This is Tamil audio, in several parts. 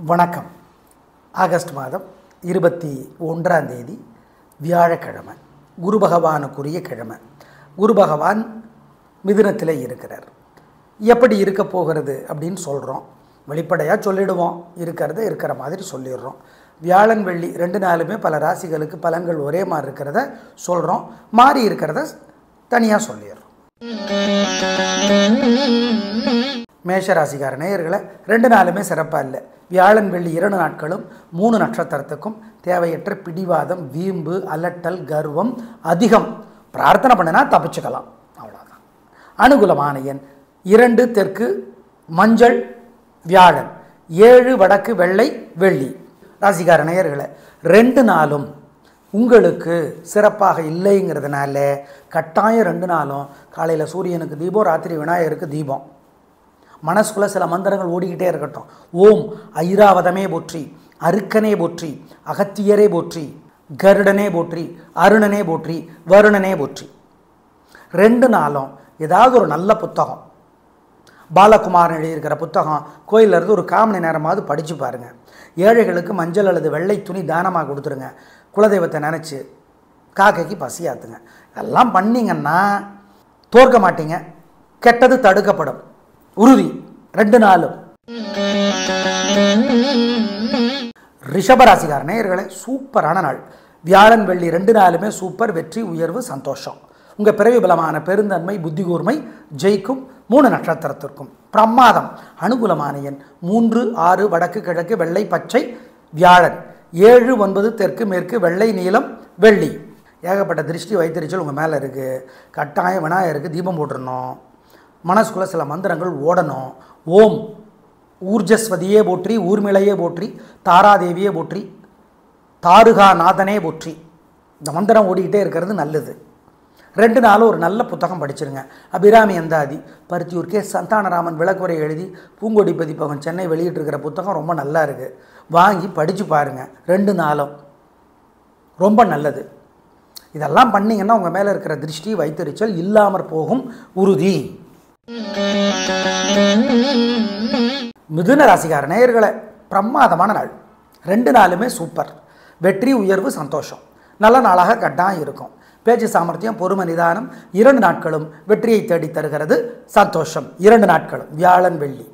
வணக்கம். ஆகஸ்ட் மாதம் 21ஆம் தேதி வியாழக்கிழமை, குரு பகவானுக்குரிய கிழமை. குரு பகவான் மிதுனத்தில் இருக்கிறார். எப்படி இருக்க போகிறது அப்படின்னு சொல்கிறோம். வெளிப்படையாக சொல்லிடுவோம், இருக்கிற மாதிரி சொல்லிடுறோம். வியாழன் வெள்ளி 2 நாளுமே பல ராசிகளுக்கு பலன்கள் ஒரே மாதிரி இருக்கிறத சொல்கிறோம், மாறி இருக்கிறத தனியாக சொல்லிடுறோம். மேஷராசிக்கார நேயர்களை 2 நாளுமே சிறப்பாக இல்லை. வியாழன் வெள்ளி 2 நாட்களும் 3 நட்சத்திரத்துக்கும் தேவையற்ற பிடிவாதம், வீம்பு, அலட்டல், கர்வம் அதிகம். பிரார்த்தனை பண்ணினா தப்பிச்சுக்கலாம், அவ்வளோதான். அனுகூலமான எண் 2 தெற்கு மஞ்சள் வியாழன், 7 வடக்கு வெள்ளை வெள்ளி. ராசிக்கார நேயர்களை 2 நாளும் உங்களுக்கு சிறப்பாக இல்லைங்கிறதுனால கட்டாயம் 2 நாளும் காலையில் சூரியனுக்கு தீபம், ராத்திரி விநாயகருக்கு தீபம். மனசுக்குள்ளே சில மந்திரங்கள் ஓடிக்கிட்டே இருக்கட்டும். ஓம் ஐராவதமே போற்றி, அருக்கனே போற்றி, அகத்தியரே போற்றி, கருடனே போற்றி, அருணனே போற்றி, வருணனே போற்றி. 2 நாளும் ஏதாவது ஒரு நல்ல புத்தகம், பாலகுமாரன் எழுதியிருக்கிற புத்தகம் கோயிலில் இருந்து ஒரு 1/4 மணி நேரமாவது படித்து பாருங்கள். ஏழைகளுக்கு மஞ்சள் அல்லது வெள்ளை துணி தானமாக கொடுத்துருங்க. குலதெய்வத்தை நினச்சி காக்கைக்கு பசியாத்துங்க. இதெல்லாம் பண்ணிங்கன்னா தோற்க மாட்டீங்க, கெட்டது தடுக்கப்படும், உறுதி. 2 நாளும். ரிஷபராசிக்கார நேயர்களே சூப்பரான நாள். வியாழன் வெள்ளி 2 நாளுமே சூப்பர். வெற்றி, உயர்வு, சந்தோஷம். உங்கள் பிறவி பலமான பெருந்தன்மை, புத்தி கூர்மை ஜெயிக்கும். 3 நட்சத்திரத்திற்கும் பிரமாதம். அனுகூலமான எண் 3 6 வடக்கு கிழக்கு வெள்ளை பச்சை வியாழன், 7 9 தெற்கு மேற்கு வெள்ளை நீலம் வெள்ளி. ஏகப்பட்ட திருஷ்டி வைத்தறிச்சல் உங்கள் மேலே இருக்குது. கட்டாயம் விநாயகருக்கு தீபம் போட்டுடணும். மனசுக்குள்ளே சில மந்திரங்கள் ஓடணும். ஓம் ஊர்ஜஸ்வதியே போற்றி, ஊர்மிளையே போற்றி, தாராதேவியே போற்றி, தாருகா நாதனே போற்றி. இந்த மந்திரம் ஓடிக்கிட்டே இருக்கிறது நல்லது. 2 நாளும் ஒரு நல்ல புத்தகம் படிச்சிருங்க. அபிராமி அந்தாதி, பருத்தியூர் கே சந்தானராமன் விளக்குரை எழுதி பூங்கொடி பதிப்பகம் சென்னை வெளியிட்டிருக்கிற புத்தகம் ரொம்ப நல்லா இருக்குது. வாங்கி படித்து பாருங்கள். 2 நாளும் ரொம்ப நல்லது. இதெல்லாம் பண்ணிங்கன்னா உங்கள் மேலே இருக்கிற திருஷ்டி வைத்தறிச்சல் இல்லாமற் போகும், உறுதி. மிதுன ராசிக்கார நேயர்களை பிரமாதமான நாள். 2 நாளுமே சூப்பர். வெற்றி, உயர்வு, சந்தோஷம். நல்ல நாளாக கட்டாயம் இருக்கும். பேச்சு சாமர்த்தியம், பொறுமை, நிதானம் 2 நாட்களும் வெற்றியை தேடி தருகிறது. சந்தோஷம் 2 நாட்களும். வியாழன் வெள்ளி.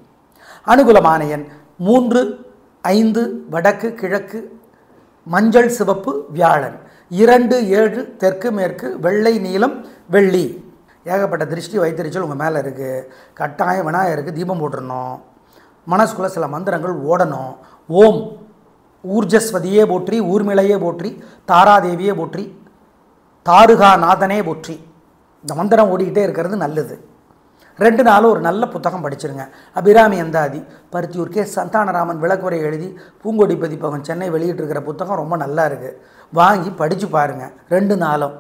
அனுகூலமான எண் 3 5 வடக்கு கிழக்கு மஞ்சள் சிவப்பு வியாழன், 2 7 தெற்கு மேற்கு வெள்ளை நீலம் வெள்ளி. ஏகப்பட்ட திருஷ்டி வைத்தறிச்சல் உங்கள் மேலே இருக்குது. கட்டாயம் விநாயகருக்கு தீபம் போட்டுடணும். மனசுக்குள்ளே சில மந்திரங்கள் ஓடணும். ஓம் ஊர்ஜஸ்வதியே போற்றி, ஊர்மிளையே போற்றி, தாராதேவியே போற்றி, தாருகா நாதனே போற்றி. இந்த மந்திரம் ஓடிக்கிட்டே இருக்கிறது நல்லது. 2 நாளும் ஒரு நல்ல புத்தகம் படிச்சிருங்க. அபிராமி அந்தாதி, பருத்தியூர் கே சந்தானராமன் விளக்குரை எழுதி பூங்கொடி பதிப்பகம் சென்னை வெளியிட்டிருக்கிற புத்தகம் ரொம்ப நல்லா இருக்குது. வாங்கி படித்து பாருங்கள். 2 நாளும்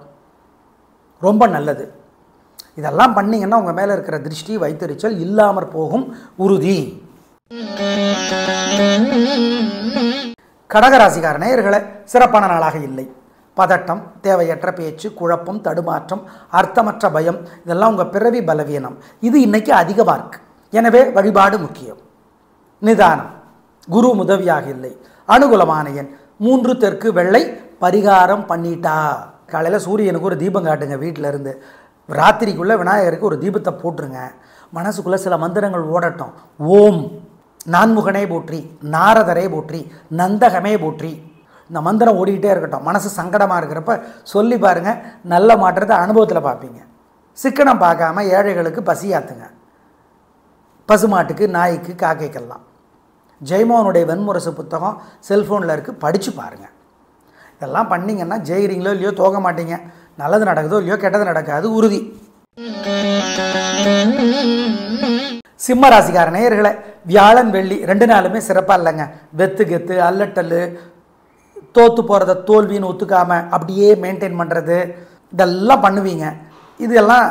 ரொம்ப நல்லது. இதெல்லாம் பண்ணிங்கன்னா உங்கள் மேலே இருக்கிற திருஷ்டி வைத்தறிச்சல் இல்லாமற் போகும், உறுதி. கடகராசிக்கார நேயர்களை சிறப்பான நாளாக இல்லை. பதட்டம், தேவையற்ற பேச்சு, குழப்பம், தடுமாற்றம், அர்த்தமற்ற பயம் இதெல்லாம் உங்கள் பிறவி பலவீனம். இது இன்னைக்கு அதிகமாக இருக்குது. எனவே வழிபாடு முக்கியம். நிதானம். குரு உதவியாக இல்லை. அனுகூலமான எண் 3 தெற்கு வெள்ளை. பரிகாரம் பண்ணிட்டா காலையில் சூரியனுக்கு ஒரு தீபம் காட்டுங்க. வீட்டில் இருந்து ராத்திரிக்குள்ளே விநாயகருக்கு ஒரு தீபத்தை போட்டுருங்க. மனசுக்குள்ளே சில மந்திரங்கள் ஓடட்டும். ஓம் நான்முகனே போற்றி, நாரதரே போற்றி, நந்தகமே போற்றி. இந்த மந்திரம் ஓடிக்கிட்டே இருக்கட்டும். மனசு சங்கடமாக இருக்கிறப்ப சொல்லி பாருங்கள். நல்ல மாற்றத்தை அனுபவத்தில் பார்ப்பீங்க. சிக்கனம் பார்க்காம ஏழைகளுக்கு பசியாத்துங்க. பசுமாட்டுக்கு, நாய்க்கு, காக்கைக்கெல்லாம். ஜெயமோகனுடைய வெண்முரசு புத்தகம் செல்ஃபோனில் இருக்குது, படித்து பாருங்கள். இதெல்லாம் பண்ணிங்கன்னா ஜெயிறீங்களோ இல்லையோ தோக மாட்டீங்க. நல்லது நடக்குதோ இல்லையோ கெட்டது நடக்காது, உறுதி. சிம்ம ராசிக்கார நேயர்களை வியாழன் வெள்ளி 2 நாளுமே சிறப்பாக இல்லைங்க. வெத்து கெத்து, அல்லட்டல், தோற்று போகிறத தோல்வின்னு ஒத்துக்காமல் அப்படியே மெயின்டைன் பண்ணுறது இதெல்லாம் பண்ணுவீங்க. இதெல்லாம்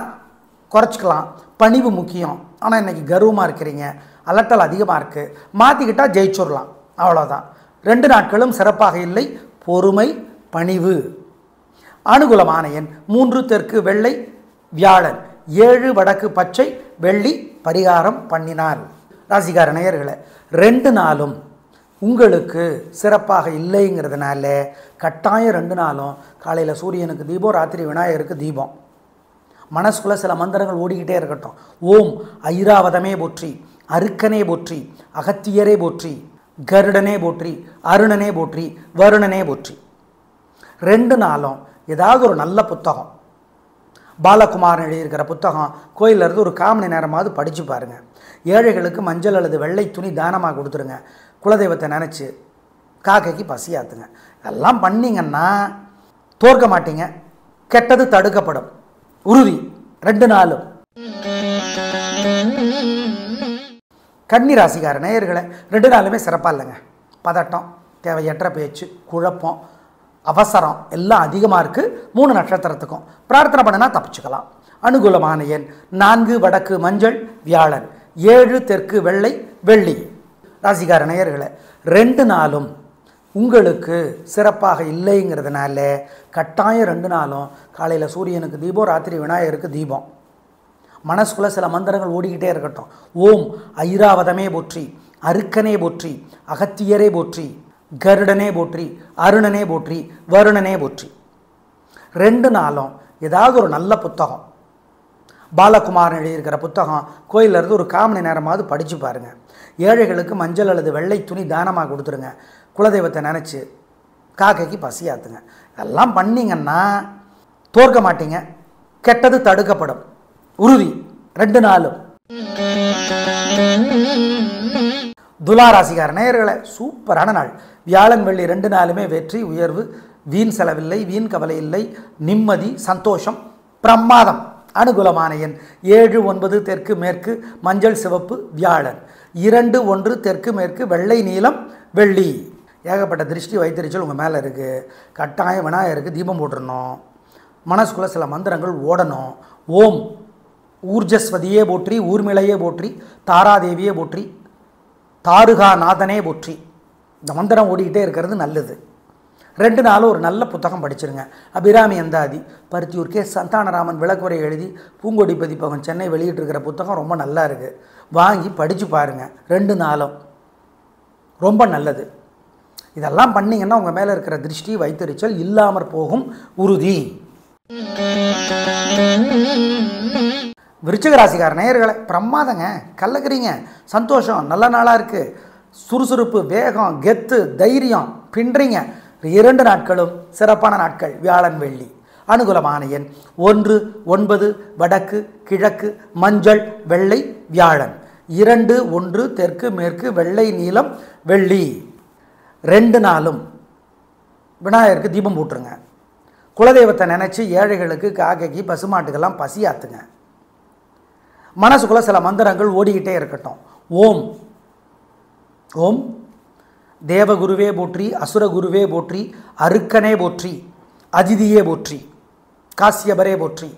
குறைச்சிக்கலாம். பணிவு முக்கியம். ஆனால் இன்றைக்கி கர்வமாக இருக்கிறீங்க, அல்லட்டல் அதிகமாக இருக்குது. மாற்றிக்கிட்டால் ஜெயிச்சுடலாம், அவ்வளோதான். 2 நாட்களும் சிறப்பாக இல்லை. பொறுமை, பணிவு. அனுகூலமான எண் 3 தெற்கு வெள்ளை வியாழன், 7 வடக்கு பச்சை வெள்ளி. பரிகாரம் பண்ணினார். ராசிக்கார நேயர்களை 2 நாளும் உங்களுக்கு சிறப்பாக இல்லைங்கிறதுனால கட்டாயம் 2 நாளும் காலையில் சூரியனுக்கு தீபம், ராத்திரி விநாயகருக்கு தீபம். மனசுக்குள்ளே சில மந்திரங்கள் ஓடிக்கிட்டே இருக்கட்டும். ஓம் ஐராவதமே போற்றி, அருக்கனே போற்றி, அகத்தியரே போற்றி, கருடனே போற்றி, அருணனே போற்றி, வருணனே போற்றி. 2 நாளும் ஏதாவது ஒரு நல்ல புத்தகம், பாலகுமாரன் எழுதியிருக்கிற புத்தகம் கோயிலிருந்து ஒரு 1/4 மணி நேரமாவது படித்து பாருங்கள். ஏழைகளுக்கு மஞ்சள் அல்லது வெள்ளை துணி தானமாக கொடுத்துருங்க. குலதெய்வத்தை நினச்சி காக்கைக்கு பசியாத்துங்க. இதெல்லாம் பண்ணிங்கன்னா தோற்க மாட்டீங்க, கெட்டது தடுக்கப்படும். உறுதி. 2 நாளும். கன்னி ராசிக்கார நேயர்களை 2 நாளுமே சிறப்பாக இல்லைங்க. பதட்டம், தேவையற்ற பேச்சு, குழப்பம், அவசரம் எல்லாம் அதிகமாக இருக்குது. 3 நட்சத்திரத்துக்கும் பிரார்த்தனை பண்ணினா தப்பிச்சுக்கலாம். அனுகூலமான எண் 4 வடக்கு மஞ்சள் வியாழன், 7 தெற்கு வெள்ளை வெள்ளி. ராசிக்கார நேயர்களை 2 நாளும் உங்களுக்கு சிறப்பாக இல்லைங்கிறதுனால கட்டாயம் 2 நாளும் காலையில் சூரியனுக்கு தீபம், ராத்திரி விநாயகருக்கு தீபம். மனசுக்குள்ளே சில மந்திரங்கள் ஓடிக்கிட்டே இருக்கட்டும். ஓம் ஐராவதமே போற்றி, அருக்கனே போற்றி, அகத்தியரே போற்றி, கருடனே போற்றி, அருணனே போற்றி, வருணனே போற்றி. 2 நாளும் ஏதாவது ஒரு நல்ல புத்தகம், பாலகுமாரன் எழுதியிருக்கிற புத்தகம் கோயிலிருந்து ஒரு 1/4 மணி நேரமாவது படித்து பாருங்கள். ஏழைகளுக்கு மஞ்சள் அல்லது வெள்ளை துணி தானமாக கொடுத்துருங்க. குலதெய்வத்தை நினச்சி காக்கைக்கு பசியாத்துங்க. இதெல்லாம் பண்ணிங்கன்னா தோற்க மாட்டீங்க, கெட்டது தடுக்கப்படும். உறுதி. 2 நாளும். துலா ராசிக்கார நேயர்களை சூப்பரான நாள். வியாழன் வெள்ளி 2 நாளுமே வெற்றி, உயர்வு, வீண் செலவில்லை, வீண் கவலை இல்லை, நிம்மதி, சந்தோஷம், பிரமாதம். அனுகூலமான எண் 7 9 தெற்கு மேற்கு மஞ்சள் சிவப்பு வியாழன், 2 1 தெற்கு மேற்கு வெள்ளை நீலம் வெள்ளி. ஏகப்பட்ட திருஷ்டி வைத்தறிச்சல் உங்கள் மேலே இருக்குது. கட்டாயம் விநாயகருக்கு தீபம் போட்டுடணும். மனசுக்குள்ளே சில மந்திரங்கள் ஓடணும். ஓம் ஊர்ஜஸ்வதியே போற்றி, ஊர்மிளையே போற்றி, தாராதேவியே போற்றி, தாருகா நாதனே போற்றி. இந்த மந்திரம் ஓடிக்கிட்டே இருக்கிறது நல்லது. 2 நாளும் ஒரு நல்ல புத்தகம் படிச்சிருங்க. அபிராமி அந்தாதி, பருத்தியூர் கே சந்தானராமன் விளக்குரை எழுதி பூங்கொடி பதிப்பகம் சென்னை வெளியிட்டிருக்கிற புத்தகம் ரொம்ப நல்லா இருக்குது. வாங்கி படித்து பாருங்கள். 2 நாளும் ரொம்ப நல்லது. இதெல்லாம் பண்ணிங்கன்னா உங்கள் மேலே இருக்கிற திருஷ்டி வைத்தறிச்சல் இல்லாமற் போகும். உறுதி. விருச்சிக ராசிக்கார நேயர்களை பிரமாதங்க. கல்லக்கிறீங்க, சந்தோஷம், நல்ல நாளாக இருக்குது. சுறுசுறுப்பு, வேகம், கெத்து, தைரியம் பின்றீங்க. 2 நாட்களும் சிறப்பான நாட்கள். வியாழன் வெள்ளி. அனுகூலமான எண் 1 9 வடக்கு கிழக்கு மஞ்சள் வெள்ளை வியாழன், 2 1 தெற்கு மேற்கு வெள்ளை நீலம் வெள்ளி. 2 நாளும் விநாயகருக்கு தீபம் போட்டுருங்க. குலதெய்வத்தை நினச்சி ஏழைகளுக்கு காக்கைக்கு பசுமாட்டுக்கெல்லாம் பசியாத்துங்க. மனசுக்குள்ளே சில மந்திரங்கள் ஓடிக்கிட்டே இருக்கட்டும். ஓம் ஓம் தேவகுருவே போற்றி, அசுரகுருவே போற்றி, அருக்கனே போற்றி, அதிதியே போற்றி, காசியபரே போற்றி,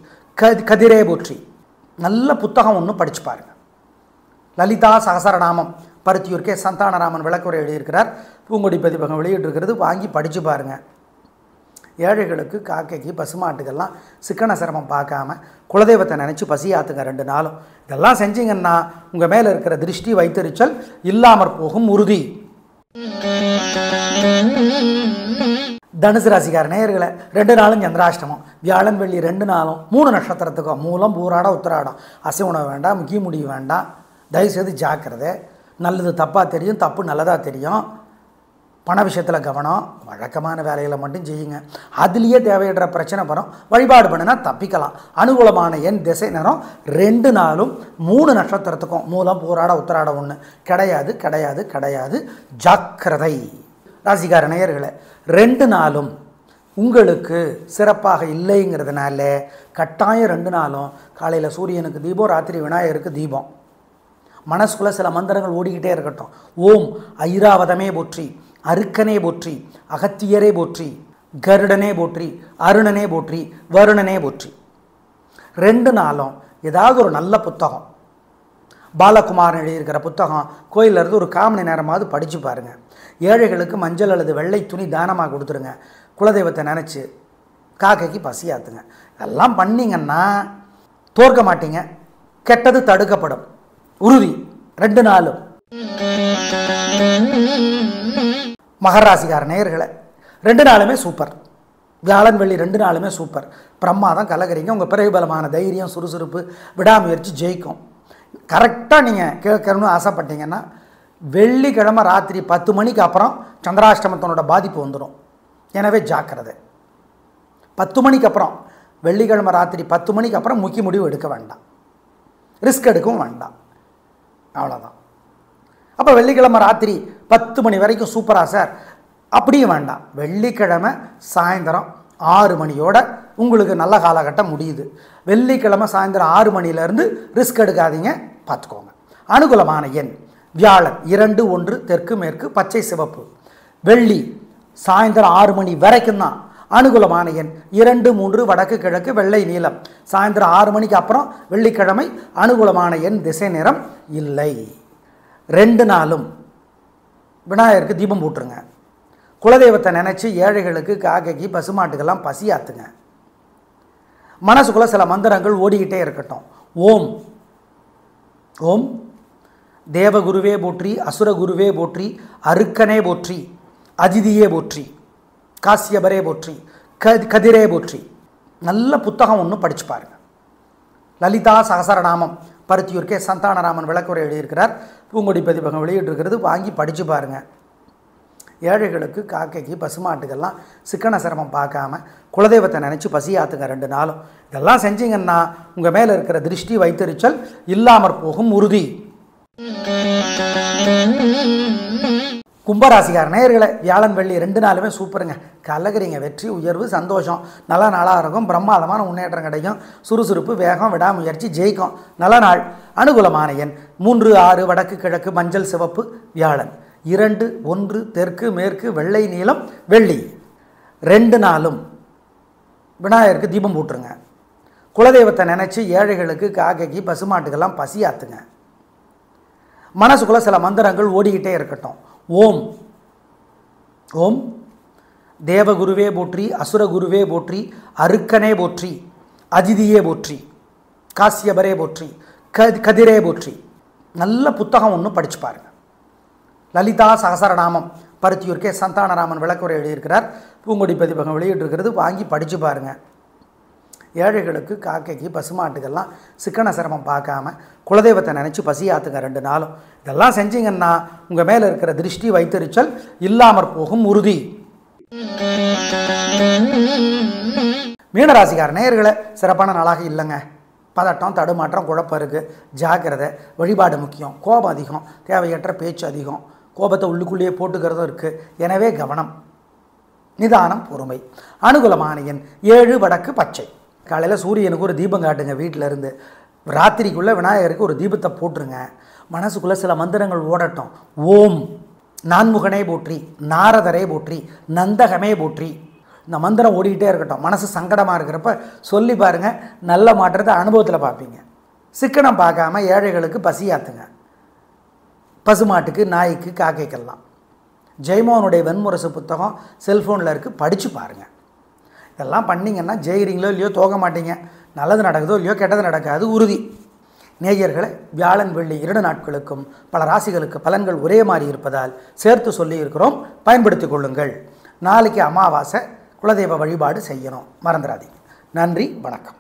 கதிரே போற்றி. நல்ல புத்தகம் ஒன்று படித்து பாருங்கள். லலிதா சகசரநாமம் பருத்தியூர் கே சந்தானராமன் விளக்குரை எழுதியிருக்கிறார். பூங்கொடி பதிப்பகம் வெளியிட்டிருக்கிறது. வாங்கி படித்து பாருங்கள். ஏழைகளுக்கு காக்கைக்கு பசுமாட்டுக்கெல்லாம் சிக்கன சிரமம் பார்க்காம குலதெய்வத்தை நினச்சி பசியாத்துங்க 2 நாளும். இதெல்லாம் செஞ்சிங்கன்னா உங்கள் மேலே இருக்கிற திருஷ்டி வைத்தறிச்சல் இல்லாமற் போகும். உறுதி. தனுசு ராசிக்கார நேயர்களை 2 நாளும் சந்திராஷ்டமம். வியாழன் வெள்ளி 2 நாளும் 3 நட்சத்திரத்துக்கும் மூலம் பூராடம் உத்திராடம். அசை உணவு வேண்டாம், முக்கிய முடிவு வேண்டாம். தயவுசெய்து ஜாக்கிரதை. நல்லது தப்பாக தெரியும், தப்பு நல்லதாக தெரியும். பண விஷயத்தில் கவனம். வழக்கமான வேலைகளை மட்டும் செய்யுங்க. அதுலேயே தேவையற்ற பிரச்சனை வரும். வழிபாடு பண்ணினா தப்பிக்கலாம். அனுகூலமான எண் திசை நேரம் 2 நாளும் 3 நட்சத்திரத்துக்கும் மூலம் பூராட உத்திராடம் 1 கிடையாது கிடையாது கிடையாது. ஜாக்கிரதை. ராசிக்கார நேயர்களை 2 நாளும் உங்களுக்கு சிறப்பாக இல்லைங்கிறதுனால கட்டாயம் 2 நாளும் காலையில் சூரியனுக்கு தீபம், ராத்திரி விநாயகருக்கு தீபம். மனசுக்குள்ளே சில மந்திரங்கள் ஓடிக்கிட்டே இருக்கட்டும். ஓம் ஐராவதமே போற்றி, அருக்கனே போற்றி, அகத்தியரே போற்றி, கருடனே போற்றி, அருணனே போற்றி, வருணனே போற்றி. 2 நாளும் ஏதாவது ஒரு நல்ல புத்தகம், பாலகுமாரன் எழுதியிருக்கிற புத்தகம் கோயிலிருந்து ஒரு 1/4 மணி நேரமாவது படித்து பாருங்கள். ஏழைகளுக்கு மஞ்சள் அல்லது வெள்ளை துணி தானமாக கொடுத்துருங்க. குலதெய்வத்தை நினச்சி காக்கைக்கு பசியாத்துங்க. இதெல்லாம் பண்ணிங்கன்னா தோற்க மாட்டீங்க, கெட்டது தடுக்கப்படும். உறுதி. 2 நாளும். மகர ராசிக்கார நேயர்களே, 2 நாளுமே சூப்பர். வியாழன் வெள்ளி 2 நாளுமே சூப்பர். பிரமாதம், கலகரிங்க. உங்கள் பிரபலமான தைரியம், சுறுசுறுப்பு, விடாமுயற்சி ஜெயிக்கும். கரெக்டாக நீங்கள் கேட்கணும்னு ஆசைப்பட்டீங்கன்னா வெள்ளிக்கிழமை ராத்திரி 10 மணிக்கு அப்புறம் சந்திராஷ்டமத்தினோட பாதிப்பு வந்துடும். எனவே ஜாக்கிரதை. 10 மணிக்கு அப்புறம், வெள்ளிக்கிழமை ராத்திரி 10 மணிக்கு அப்புறம் முக்கிய முடிவு எடுக்க வேண்டாம், ரிஸ்க் எடுக்கவும் வேண்டாம். அவ்வளோதான். அப்போ வெள்ளிக்கிழமை ராத்திரி 10 மணி வரைக்கும் சூப்பரா சார், அப்படியும் வேண்டாம். வெள்ளிக்கிழமை சாயந்தரம் 6 மணியோட உங்களுக்கு நல்ல காலகட்டம் முடியுது. வெள்ளிக்கிழமை சாயந்தரம் 6 மணிலேருந்து ரிஸ்க் எடுக்காதீங்க, பார்த்துக்கோங்க. அனுகூலமான எண் வியாழன் 2, 1 தெற்கு மேற்கு பச்சை சிவப்பு. வெள்ளி சாயந்தரம் 6 மணி வரைக்கும் தான். அனுகூலமான எண் 2, 3 வடக்கு கிழக்கு வெள்ளை நீலம். சாயந்தரம் 6 மணிக்கு அப்புறம் வெள்ளிக்கிழமை அனுகூலமான எண் திசை நிறம் இல்லை. 2 நாளும் விநாயகருக்கு தீபம் போட்டுருங்க. குலதெய்வத்தை நினச்சி ஏழைகளுக்கு, காக்கைக்கு, பசுமாட்டுக்கெல்லாம் பசி ஆற்றுங்க. மனசுக்குள்ளே சில மந்திரங்கள் ஓடிக்கிட்டே இருக்கட்டும். ஓம் ஓம் தேவகுருவே போற்றி, அசுரகுருவே போற்றி, அருக்கனே போற்றி, அதிதியே போற்றி, காசியபரே போற்றி, கதிரே போற்றி. நல்ல புத்தகம் ஒன்று படித்து பாருங்க. லலிதா சகசரநாமம் பருத்தியூர் கே சந்தானராமன் விளக்குரை எழுதியிருக்கிறார். பூங்கொடி பதிப்பகம் வெளியிட்டிருக்கிறது. வாங்கி படித்து பாருங்கள். ஏழைகளுக்கு, காக்கைக்கு, பசுமாட்டுக்கெல்லாம் சிக்கன சிரமம் பார்க்காம குலதெய்வத்தை நினச்சி பசியாத்துங்க 2 நாளும். இதெல்லாம் செஞ்சீங்கன்னா உங்கள் மேலே இருக்கிற திருஷ்டி வைத்தறிச்சல் இல்லாமற் போகும் உறுதி. கும்பராசிக்கார நேயர்களே, வியாழன் வெள்ளி 2 நாளுமே சூப்பருங்க. கலகரிங்க. வெற்றி, உயர்வு, சந்தோஷம், நல்ல நாளாக இருக்கும். பிரமாதமான முன்னேற்றம் கிடைக்கும். சுறுசுறுப்பு, வேகம், விடாமுயற்சி ஜெயிக்கும். நல்ல நாள். அனுகூலமான எண் 3, 6 வடக்கு கிழக்கு மஞ்சள் சிவப்பு. வியாழன் 2, 1 தெற்கு மேற்கு வெள்ளை நீலம் வெள்ளி. 2 நாளும் விநாயகருக்கு தீபம் போட்டுருங்க. குலதெய்வத்தை நினச்சி ஏழைகளுக்கு, காக்கைக்கு, பசுமாட்டுக்கெல்லாம் பசி ஆற்றுங்க. மனசுக்குள்ளே சில மந்திரங்கள் ஓடிக்கிட்டே இருக்கட்டும். ஓம் ஓம் தேவகுருவே போற்றி, அசுரகுருவே போற்றி, அருக்கனே போற்றி, அதிதியே போற்றி, காசியபரே போற்றி, கதிரே போற்றி. நல்ல புத்தகம் ஒன்று படித்து பாருங்கள். லலிதா சகசரநாமம் பருத்தியூர் கே சந்தானராமன் விளக்குரை எழுதியிருக்கிறார். பூங்கொடி பதிப்பகம் வெளியிட்டிருக்கிறது. வாங்கி படித்து பாருங்கள். ஏழைகளுக்கு, காக்கைக்கு, பசுமாட்டுக்கெல்லாம் சிக்கன சிரமம் பார்க்காம குலதெய்வத்தை நினச்சி பசியாத்துங்க 2 நாளும். இதெல்லாம் செஞ்சீங்கன்னா உங்கள் மேலே இருக்கிற திருஷ்டி வைத்தறிச்சல் இல்லாமற் போகும் உறுதி. மீனராசிக்கார நேயர்களே, சிறப்பான நாளாக இல்லைங்க. பதட்டம், தடுமாற்றம், குழப்பம் இருக்குது. ஜாக்கிரதை. வழிபாடு முக்கியம். கோபம் அதிகம். தேவையற்ற பேச்சு அதிகம். கோபத்தை உள்ளுக்குள்ளேயே போட்டுக்கிறதும் இருக்குது. எனவே கவனம், நிதானம், பொறுமை. அனுகூலமான எண் 7 வடக்கு பச்சை. காலையில் சூரியனுக்கு ஒரு தீபம் காட்டுங்க. வீட்டில் இருந்து ராத்திரிக்குள்ளே விநாயகருக்கு ஒரு தீபத்தை போட்டுருங்க. மனசுக்குள்ளே சில மந்திரங்கள் ஓடட்டும். ஓம் நான்முகனே போற்றி, நாரதரே போற்றி, நந்தகமே போற்றி. இந்த மந்திரம் ஓடிக்கிட்டே இருக்கட்டும். மனசு சங்கடமாக இருக்கிறப்ப சொல்லி பாருங்கள். நல்ல மாற்றத்தை அனுபவத்தில் பார்ப்பீங்க. சிக்கனம் பார்க்காம ஏழைகளுக்கு பசியாத்துங்க. பசுமாட்டுக்கு, நாய்க்கு, காக்கைக்கெல்லாம். ஜெயமோகனுடைய வெண்முரசு புத்தகம் செல்ஃபோனில் இருக்குது, படித்து பாருங்கள். இதெல்லாம் பண்ணிங்கன்னா ஜெயிறீங்களோ இல்லையோ தோக மாட்டீங்க. நல்லது நடக்குதோ இல்லையோ கெட்டது நடக்காது உறுதி. நேயர்களே, வியாழன் வெள்ளி 2 நாட்களுக்கும் பல ராசிகளுக்கு பலன்கள் ஒரே மாதிரி இருப்பதால் சேர்த்து சொல்லி இருக்கிறோம். பயன்படுத்தி கொள்ளுங்கள். நாளைக்கு அமாவாசை. குலதெய்வ வழிபாடு செய்யணும், மறந்துடாதீங்க. நன்றி, வணக்கம்.